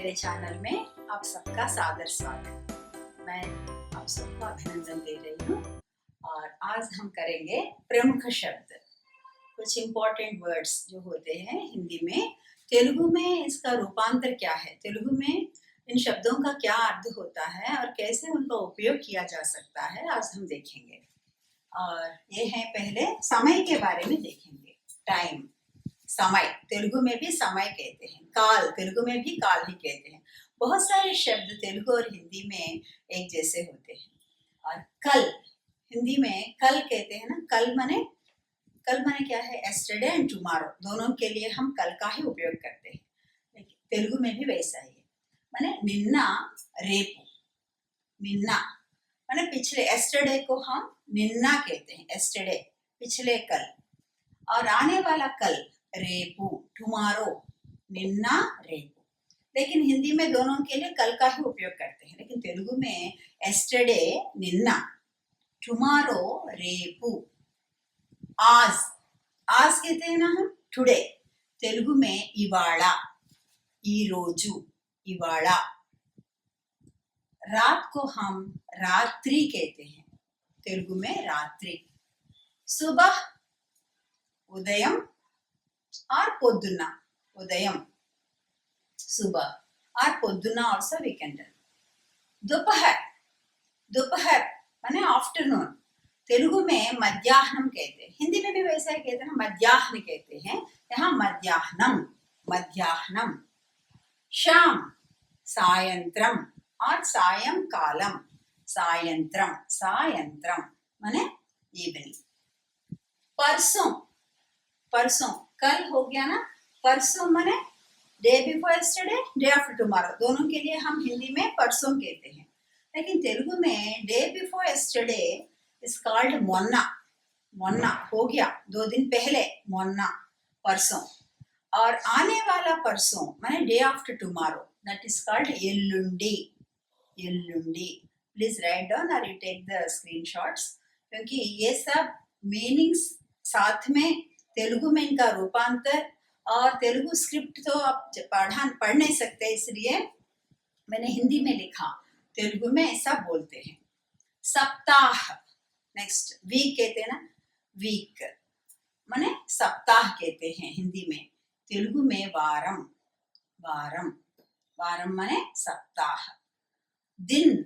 मेरे चैनल में आप सबका सादर स्वागत। मैं आप सबको अभिनंदन दे रही हूँ और आज हम करेंगे प्रमुख शब्द, कुछ इम्पोर्टेंट वर्ड्स जो होते हैं हिंदी में। तेलुगु में इसका रूपांतर क्या है, तेलुगु में इन शब्दों का क्या अर्थ होता है और कैसे उनका उपयोग किया जा सकता है, आज हम देखेंगे। और ये है, पहले समय के बारे में देखेंगे। टाइम, समय, तेलुगु में भी समय कहते हैं। काल, तेलुगु में भी काल ही कहते हैं। बहुत सारे शब्द तेलुगु और हिंदी में एक जैसे होते हैं। और कल, हिंदी में कल कहते हैं ना, कल माने क्या है, एस्टरडे एंड टुमारो, दोनों के लिए हम कल का ही उपयोग करते हैं। लेकिन तेलुगु में भी वैसा ही है, माने निन्ना रेपु। निन्ना माने पिछले, एस्टरडे को हम निन्ना कहते हैं, एस्टरडे पिछले कल, और आने वाला कल रेपु, टुमारो, निन्ना रेपु। लेकिन हिंदी में दोनों के लिए कल का ही उपयोग करते हैं, लेकिन तेलुगु में एस्टरडे निन्ना, टुमारो रेपु, आज, आज कहते हैं ना हम, टुडे, तेलुगु में इवाड़ा, ई रोजु, इवाड़ा। रात को हम रात्रि कहते हैं, तेलुगु में रात्रि। सुबह उदयम और पोद्दुना, उदयम सुबह, और पोद्दुना आल्सो वी कैन टेल। दोपहर, दोपहर माने आफ्टरनून, तेलुगु में मध्याह्नम कहते हैं, हिंदी में भी वैसा ही कहते हैं, मध्याह्न कहते हैं, यहाँ मध्याह्नम, मध्याह्नम। शाम, सायंत्रम और सायंकालम, सायंत्रम, सायंत्रम माने इवनिंग। परसों, परसों, कल हो गया ना, परसों माने day before yesterday, day after tomorrow, दोनों के लिए हम हिंदी में परसों कहते हैं। लेकिन तेलुगु में day before yesterday is called मोन्ना, मोन्ना हो गया, 2 दिन पहले, मोन्ना, परसों। और आने वाला परसों माने day after tomorrow, that is called एल्लुंडी, एल्लुंडी। प्लीज राइट डाउन और यू टेक द स्क्रीनशॉट्स, क्योंकि ये सब मीनिंग्स साथ में, तेलुगु में इनका रूपांतर, और तेलुगु स्क्रिप्ट तो आप पढ़ नहीं सकते, इसलिए मैंने हिंदी में लिखा, तेलुगु में ऐसा बोलते हैं। सप्ताह, नेक्स्ट, वीक कहते हैं ना, वीक माने सप्ताह कहते हैं हिंदी में, तेलुगु में वारम, वारम, वारम माने सप्ताह। दिन,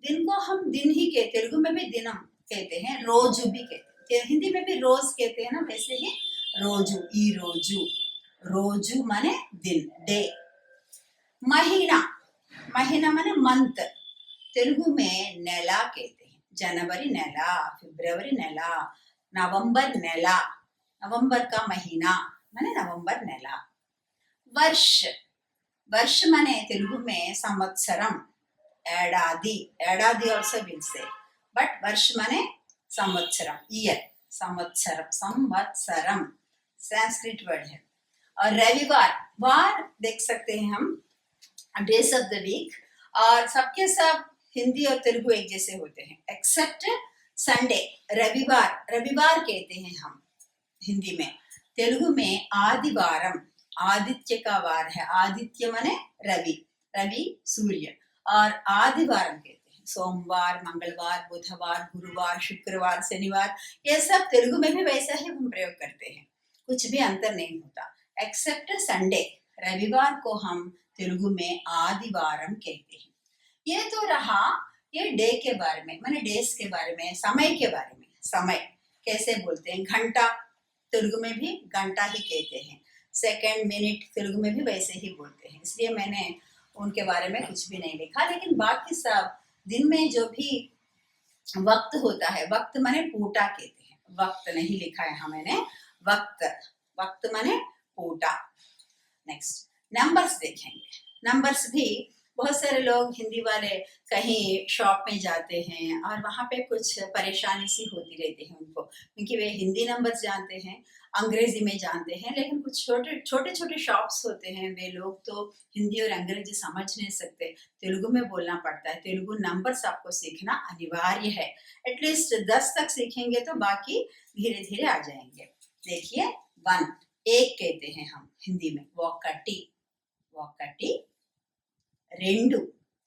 दिन को हम दिन ही कहते, तेलुगु में भी दिनम कहते हैं, रोजु भी कहते हैं, हिंदी में भी रोज कहते हैं ना, वैसे ही रोजु, ई रोजु, रोजु माने दिन, डे। महीना, महीना माने मंथ, तेलुगु में नेला कहते हैं, जनवरी नेला, फिब्रवरी नेला, नवंबर नेला, नवंबर का महीना माने नवंबर नेला। वर्ष, वर्ष माने तेलुगु में संवत्सरम, एडादी, एडादी आल्सो विल से, बट वर्ष माने संवत्सरम, ईयर, संवत्सरम, संवत्सरम संस्कृत वर्ड है। और रविवार, वार देख सकते हैं हम, डेज ऑफ द वीक, और सबके सब हिंदी और तेलुगु एक जैसे होते हैं एक्सेप्ट संडे, रविवार, रविवार कहते हैं हम हिंदी में। तेलुगु में आदिवारम, आदित्य का वार है, आदित्य माने रवि, रवि सूर्य, और आदिवारम कहते हैं सोमवार, मंगलवार, बुधवार, गुरुवार, शुक्रवार, शनिवार, ये सब तेलुगु में भी वैसा ही हम प्रयोग करते हैं, कुछ भी अंतर नहीं होता एक्सेप्ट संडे, रविवार को हम तेलुगु में आदिवारम कहते हैं। ये तो रहा ये डे के बारे में, माने डेज के बारे में, समय के बारे में। समय कैसे बोलते हैं, घंटा, तेलुगु में भी घंटा ही कहते हैं, सेकंड, मिनट तेलुगु में भी वैसे ही बोलते हैं, इसलिए मैंने उनके बारे में कुछ भी नहीं लिखा। लेकिन बाकी सब दिन में जो भी वक्त होता है, वक्त माने पूटा कहते हैं, वक्त नहीं लिखा है यहाँ मैंने, वक्त, वक्त माने पूटा। नेक्स्ट, नंबर्स देखेंगे। नंबर्स भी बहुत सारे लोग हिंदी वाले कहीं शॉप में जाते हैं और वहाँ पे कुछ परेशानी सी होती रहती है उनको, क्योंकि वे हिंदी नंबर्स जानते हैं, अंग्रेजी में जानते हैं, लेकिन कुछ छोटे छोटे शॉप्स होते हैं, वे लोग तो हिंदी और अंग्रेजी समझ नहीं सकते, तेलुगु में बोलना पड़ता है। तेलुगु नंबर्स आपको सीखना अनिवार्य है, एटलीस्ट 10 तक सीखेंगे तो बाकी धीरे धीरे आ जाएंगे। देखिए, 1, एक कहते हैं हम हिंदी में, वोकटी, वोकटी, रेंडु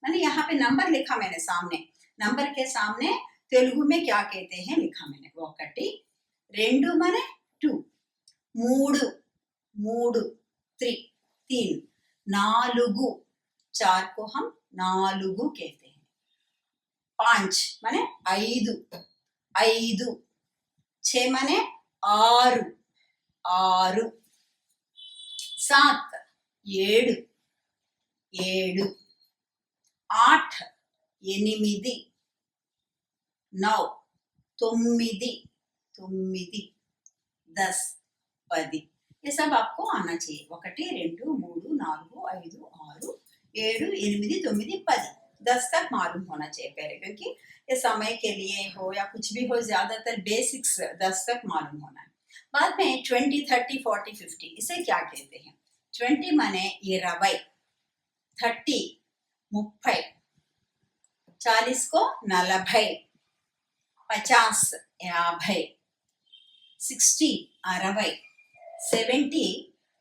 मैंने यहाँ पे नंबर लिखा मैंने सामने, नंबर के सामने तेलुगु में क्या कहते हैं लिखा मैंने, ఒకటి రెండు माने 2, మూడు మూడు 3 3, नालुगु 4 को हम नालुगु कहते हैं, 5 माने 5 5, 6 माने 6 6, 7 7 7, 8 8, 9 9 9, 10 10, ये सब आपको आना चाहिए, 1 2 3 4 5 6 7 8 9 10 10 तक मालूम होना चाहिए पहले, क्योंकि ये समय के लिए हो या कुछ भी हो, ज्यादातर बेसिक्स 10 तक मालूम होना है। बाद में 20 30 40 50, इसे क्या कहते हैं? 20 माने 20, 30 30, 40 को 40, 50 50, 60 60, 70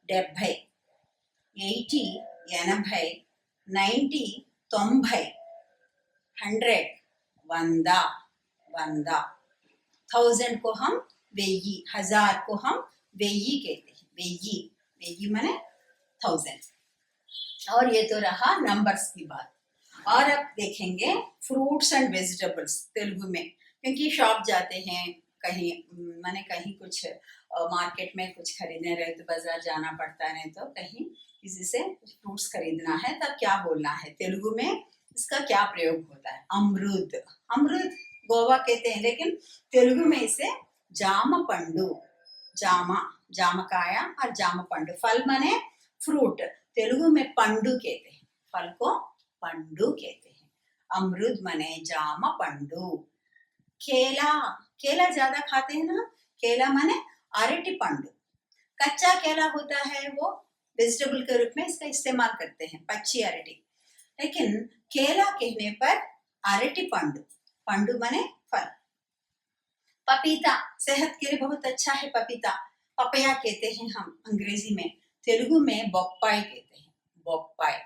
70, 80 80, 90 90, 100 100 100, 1000 को हम 1000, 1000 को हम 1000 कहते हैं, 1000 1000 माने 1000। और ये तो रहा नंबर्स की बात। और अब देखेंगे फ्रूट्स एंड वेजिटेबल्स तेलुगु में, क्योंकि शॉप जाते हैं कहीं, माने कहीं कुछ मार्केट में कुछ खरीदने रहे तो बाजार जाना पड़ता है, नहीं तो कहीं किसी से कुछ फ्रूट्स खरीदना है तब क्या बोलना है तेलुगु में, इसका क्या प्रयोग होता है? अमरूद, अमरूद गोवा कहते हैं, लेकिन तेलुगु में इसे जाम पंडु, जामा जामकाया और जाम पंडु, फल माने फ्रूट, तेलुगु में पंडु कहते हैं, फल को पंडु कहते हैं, अमरूद माने जाम पंडु। केला, केला ज्यादा खाते हैं ना, केला माने अरटी पंडु, कच्चा केला होता है वो वेजिटेबल के रूप में इसका इस्तेमाल करते हैं, पच्ची अरटी, लेकिन केला कहने पर अरटी पंडु, पंडु माने फल। पपीता सेहत के लिए बहुत अच्छा है, पपीता पपया कहते हैं हम अंग्रेजी में, तेलुगु में बोप्पाई कहते हैं, बोप्पाई।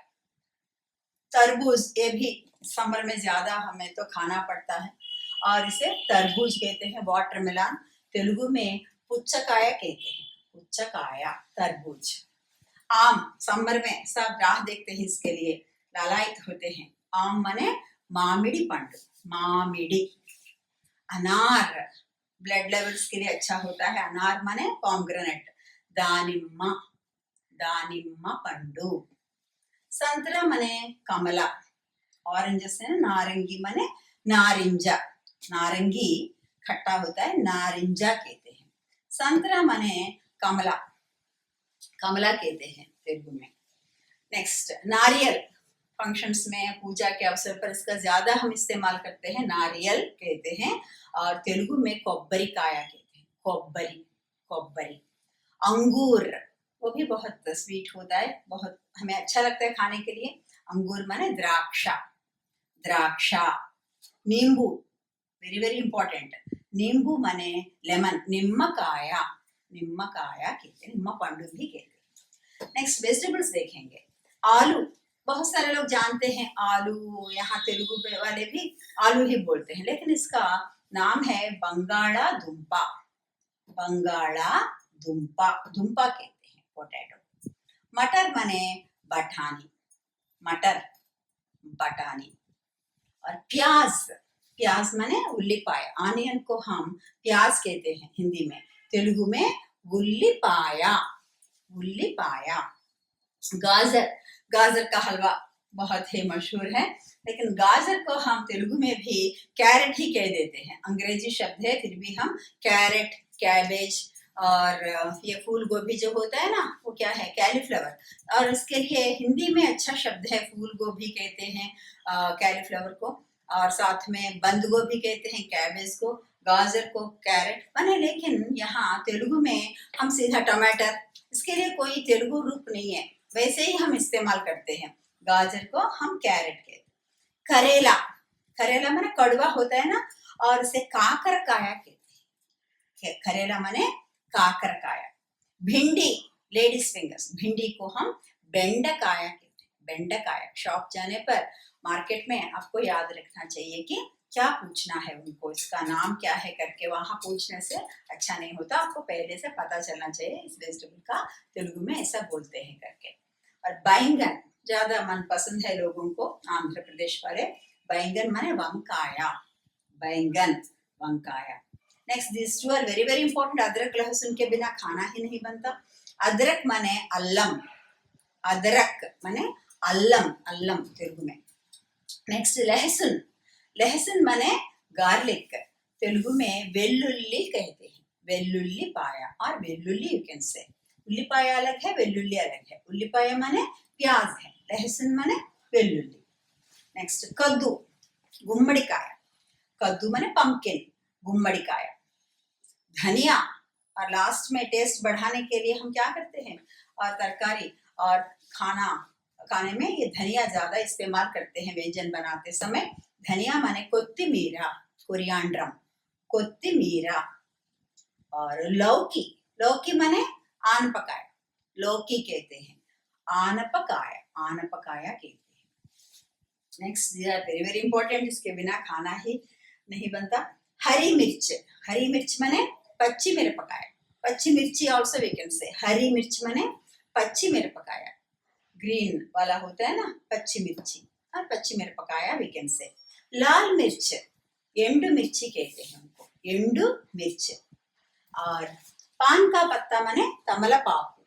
तरबूज, ये भी समर में ज्यादा हमें तो खाना पड़ता है और इसे तरबूज कहते हैं, वाटरमेलन, तेलुगु में पुच्चकाया कहते हैं, पुच्चकाया तरबूज। आम, समर में सब राह देखते हैं इसके लिए, लालायित होते हैं, आम माने मामिडी पंडु, मामिडी। अनार ब्लड लेवल्स के लिए अच्छा होता है, अनार माने पॉमग्रेनेट, दानिम्मा, दानिम्मा पंडु। संतरा माने कमला, ऑरेंजेस है ना, नारंगी माने नारिंजा, नारंगी खट्टा होता है, नारिंजा कहते हैं। संतरा माने कमला, कमला कहते हैं तेलुगु में। नेक्स्ट नारियल, फंक्शंस में पूजा के अवसर पर इसका ज्यादा हम इस्तेमाल करते हैं, नारियल कहते हैं, और तेलुगु में कोब्बरी काया कहते हैं, कोब्बरी कोब्बरी। अंगूर, वो भी बहुत स्वीट होता है, बहुत हमें अच्छा लगता है खाने के लिए, अंगूर माने द्राक्षा, द्राक्षा। नींबू, वेरी वेरी इंपॉर्टेंट, नींबू माने लेमन, निम्मकाया, निम्मकाया कहते हैं, निम्म पंडु भी कहते हैं। नेक्स्ट वेजिटेबल्स देखेंगे, आलू, बहुत सारे लोग जानते हैं आलू, यहाँ तेलुगु वाले भी आलू ही बोलते हैं, लेकिन इसका नाम है बंगाड़ा दुम्पा, बंगाड़ा दुम्पा, दुम्पा कहते हैं, पोटैटो। मटर माने बटानी, मटर बटानी। और प्याज, प्याज माने उल्लीपाय, ऑनियन को हम प्याज कहते हैं हिंदी में, तेलुगु में उल्लीपाया, उल्लीपाया। गाजर, गाजर का हलवा बहुत ही मशहूर है, लेकिन गाजर को हम तेलुगु में भी कैरेट ही कह देते हैं, अंग्रेजी शब्द है फिर भी हम कैरेट, कैबेज, और ये फूल गोभी जो होता है ना वो क्या है, कैलीफ्लावर, और इसके लिए हिंदी में अच्छा शब्द है, फूल गोभी कहते हैं कैलीफ्लावर को, और साथ में बंद गोभी कहते हैं कैबेज को, गाजर को कैरेट माने, लेकिन यहाँ तेलुगु में हम सीधा टमाटर, इसके लिए कोई तेलुगु रूप नहीं है, वैसे ही हम इस्तेमाल करते हैं, गाजर को हम कैरेट कहते हैं। करेला, करेला माने कड़वा होता है ना, और इसे काकर काया कहते हैं, करेला माने काकर काया। भिंडी, लेडीज फिंगर्स, भिंडी को हम बेंडकाया कहते हैं, बेंडकाय। शॉप जाने पर मार्केट में आपको याद रखना चाहिए कि क्या पूछना है उनको, इसका नाम क्या है करके वहां पूछने से अच्छा नहीं होता, आपको पहले से पता चलना चाहिए इस वेजिटेबल का तेलुगु में ऐसा बोलते हैं करके। और बैंगन ज्यादा मनपसंद है लोगों को, आंध्र प्रदेश वाले। बैंगन माने वंकाया, बैंगन वंकाया। Next this two are very very important. अदरक लहसुन के बिना खाना ही नहीं बनता। अदरक माने अल्लम, अदरक माने अल्लम, अल्लम तेलुगु में। नेक्स्ट लहसुन, लहसुन माने गार्लिक, तेलुगु में वेल्लुल्ली कहते हैं, वेल्लुल्ली पाया और वेल्लुल्ली यू कैन से। उल्लिपाया अलग है, वेल्लुल्ली अलग है। उल्लिपाया माने प्याज है, लहसुन माने वेल्लुल्ली। नेक्स्ट कद्दू, गुम्मड़िकाय, कद्दू माने पंपकिन, गुम्मड़िकाय। धनिया, और लास्ट में टेस्ट बढ़ाने के लिए हम क्या करते हैं, और तरकारी और खाने में ये धनिया ज्यादा इस्तेमाल करते हैं व्यंजन बनाते समय। धनिया माने कोत्तिमीरा, कोरिएंड्रम, कोत्तिमीरा। और लौकी, लौकी माने आनपकाय, लौकी कहते हैं, आनपकाय, आनपकाया कहते हैं। Next these are very very important, इसके बिना खाना ही नहीं बनता। हरी मिर्च, हरी मिर्च माने पच्ची मिरपकाय, पच्ची मिर्ची ऑल्सो वी कैन से। हरी मिर्च माने पच्ची मिरपकाया, ग्रीन वाला होता है ना पच्ची मिर्ची, और पच्ची मिरपकाया वी कैन से। लाल मिर्च, एंडु मिर्ची कहते हैं उनको, एंडु मिर्च। और पान का पत्ता माने तमलपाकु,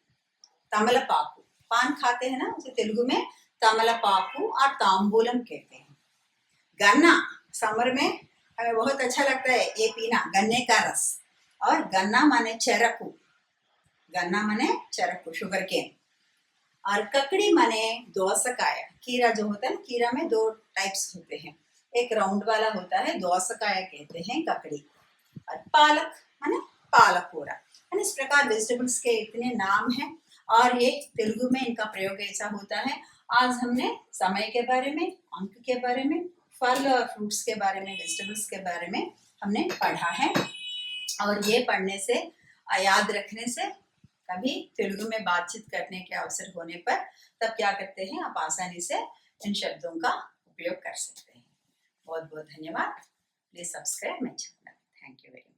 तमलपाकु, पान खाते हैं ना उसे तेलुगु में तमलपाकु और तांबूलम कहते हैं। गन्ना, समर में हमें बहुत अच्छा लगता है ये पीना, गन्ने का रस। और गन्ना माने चरकु, गन्ना माने चरकु, शुगर केन। और ककड़ी माने दोसकाय, कीरा जो होता है ना, कीरा में दो टाइप्स होते हैं, एक राउंड वाला होता है दोसकाय कहते हैं ककड़ी। और पालक माने पालकूरा। इस प्रकार वेजिटेबल्स के इतने नाम हैं और ये तेलुगु में इनका प्रयोग ऐसा होता है। आज हमने समय के बारे में, अंक के बारे में, फल और फ्रूट्स के बारे में, वेजिटेबल्स के बारे में हमने पढ़ा है। और ये पढ़ने से, याद रखने से, कभी तेलुगु में बातचीत करने के अवसर होने पर तब क्या करते हैं, आप आसानी से इन शब्दों का उपयोग कर सकते हैं। बहुत बहुत धन्यवाद। Please subscribe my channel. Thank you very much.